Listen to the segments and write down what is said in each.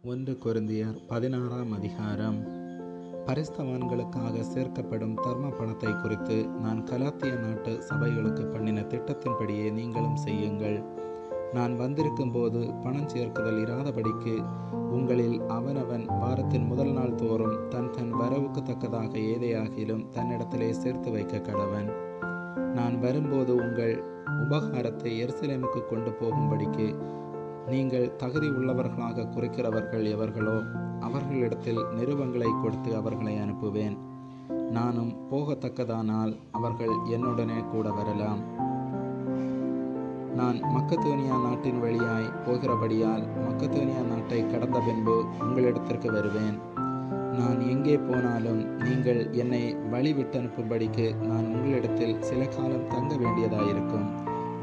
1 கொரிந்தியர் 16 அதிகாரம். பரிசுத்தவான்களுக்காக சேர்க்கப்படும் தர்ம பணத்தை குறித்து நான் கலாத்திய நாட்டு சபைகளுக்கு பண்ணின திட்டத்தின்படியே நீங்களும் செய்யுங்கள். நான் வந்திருக்கும் போது பணம் சேர்க்குதல் இராதபடிக்கு உங்களில் அவனவன் வாரத்தின் முதல் நாள் தோறும் தன் வரவுக்கு தக்கதாக ஏதையாகிலும் தன்னிடத்திலே சேர்த்து வைக்க கடவன். நான் வரும்போது உங்கள் உபகாரத்தை எருசலேமுக்கு கொண்டு போகும்படிக்கு நீங்கள் தகுதி உள்ளவர்களாக குறிக்கிறவர்கள் எவர்களோ அவர்களிடத்தில் நிருபங்களை கொடுத்து அவர்களை அனுப்புவேன். நானும் போகத்தக்கதானால் அவர்கள் என்னுடனே கூட வரலாம். நான் மக்கதோனியா நாட்டின் வழியாய் போகிறபடியால் மக்கதோனியா நாட்டை கடந்த பின்பு உங்களிடத்திற்கு வருவேன். நான் எங்கே போனாலும் நீங்கள் என்னை வழி விட்டனுப்பும்படிக்கு நான் உங்களிடத்தில் சில காலம் தங்க வேண்டியதாயிருக்கும்.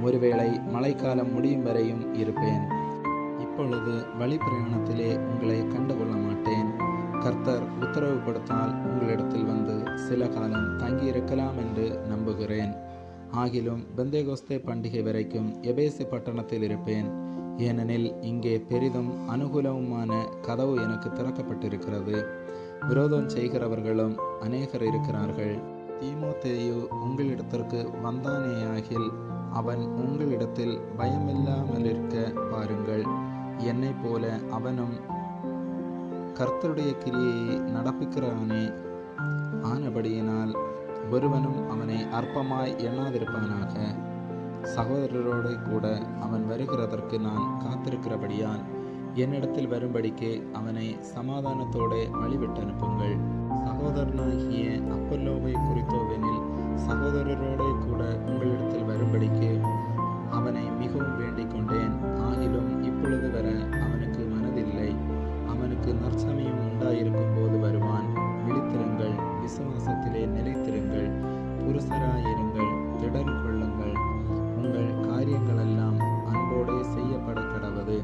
ஒருவேளை மழைக்காலம் முடியும் வரையும் இருப்பேன். இப்பொழுது வழி பிரயாணத்திலே உங்களை கண்டுகொள்ள மாட்டேன். கர்த்தர் உத்தரவு கொடுத்தால் உங்களிடத்தில் வந்து சில காலம் தங்கியிருக்கலாம் என்று நம்புகிறேன். ஆகிலும் பெந்தேகோஸ்தே பண்டிகை வரைக்கும் எபேசு பட்டணத்தில் இருப்பேன். ஏனெனில் இங்கே பெரிதும் அனுகூலமுமான கதவு எனக்கு திறக்கப்பட்டிருக்கிறது. விரோதம் செய்கிறவர்களும் அநேகர் இருக்கிறார்கள். தீமோத்தேயு உங்களிடத்திற்கு வந்தானேயாகில் அவன் உங்களிடத்தில் பயமில்லாமலிருக்க பாருங்கள். என்னை போல அவனும் கர்த்தருடைய கிரியையை நடப்பிக்கிறானே. ஆனபடியினால் ஒருவனும் அவனை அற்பமாய் எண்ணாதிருப்பானாக. சகோதரரோடு கூட அவன் வருகிறதற்கு நான் காத்திருக்கிறபடியால் என்னிடத்தில் வரும்படிக்கு அவனை சமாதானத்தோடு வழிவிட்டு அனுப்புங்கள். சகோதரனாகிய அப்பல்லோவை குறித்தோவெனில் சகோதரரோடு கூட உங்களிடத்தில் வரும்படிக்கு அவனை மிகவும் வேண்டிக் கொண்டேன். ஆகிலும் இப்பொழுது வர அவனுக்கு மனதில்லை. அவனுக்கு நற்சமயம் உண்டாயிருக்கும் போது வருவான். விழித்திருங்கள், விசுவாசத்திலே நிலைத்திருங்கள், புருஷராயிருங்கள், திடன் கொள்ளுங்கள். உங்கள் காரியங்களெல்லாம் அன்போடே செய்யப்பட கடவது.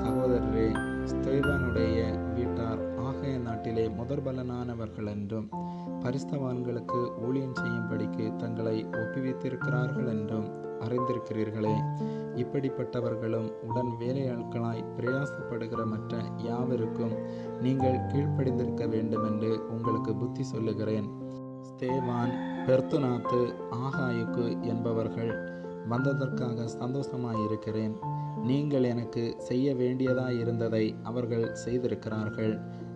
சகோதரரே, ஸ்தேவானுடைய வீட்டார் ஆகாய நாட்டிலே முதற்பலனானவர்கள் என்றும் பரிசுத்தவான்களுக்கு ஊழியம் செய்யும்படிக்கு தங்களை ஒப்புவித்திருக்கிறார்கள் என்றும் அறிந்திருக்கிறீர்களே. இப்படிப்பட்டவர்களும் உடன் வேலையாட்களாய் பிரயாசப்படுகிற மற்ற யாவருக்கும் நீங்கள் கீழ்ப்படிந்திருக்க வேண்டுமென்று உங்களுக்கு புத்தி சொல்லுகிறேன். ஸ்தேவான், பெர்த்துனாத்து, ஆகாயுக்கு என்பவர்கள் வந்ததற்காக சந்தோஷமாயிருக்கிறேன். நீங்கள் எனக்கு செய்ய வேண்டியதாயிருந்ததை அவர்கள் செய்திருக்கிறார்கள்.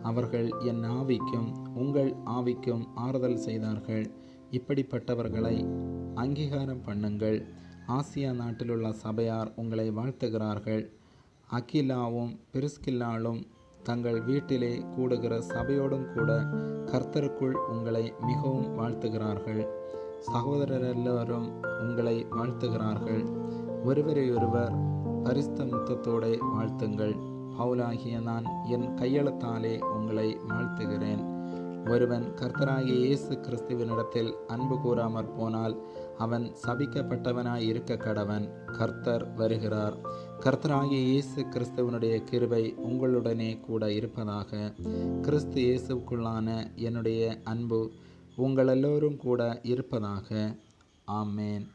அவர்கள் என் ஆவிக்கும் உங்கள் ஆவிக்கும் ஆறுதல் செய்தார்கள். இப்படிப்பட்டவர்களை அங்கீகாரம் பண்ணுங்கள். ஆசியா நாட்டிலுள்ள சபையார் உங்களை வாழ்த்துகிறார்கள். அகிலாவும் பிரிஸ்கில்லாலும் தங்கள் வீட்டிலே கூடுகிற சபையோடும் கூட கர்த்தருக்குள் உங்களை மிகவும் வாழ்த்துகிறார்கள். சகோதரர் எல்லோரும் உங்களை வாழ்த்துகிறார்கள். ஒருவரையொருவர் பரிசுத்த முத்தத்தோடு வாழ்த்துங்கள். பவுலாகிய நான் என் கையெழுத்தாலே உங்களை வாழ்த்துகிறேன். ஒருவன் கர்த்தராகிய இயேசு கிறிஸ்துவினிடத்தில் அன்பு கூறாமற் போனால் அவன் சபிக்கப்பட்டவனாய் இருக்க கடவன். கர்த்தர் வருகிறார். கர்த்தராகிய இயேசு கிறிஸ்துவனுடைய கிருபை உங்களுடனே கூட இருப்பதாக. கிறிஸ்து இயேசுக்குள்ளான என்னுடைய அன்பு உங்களெல்லோரும் கூட இருப்பதாக. ஆமேன்.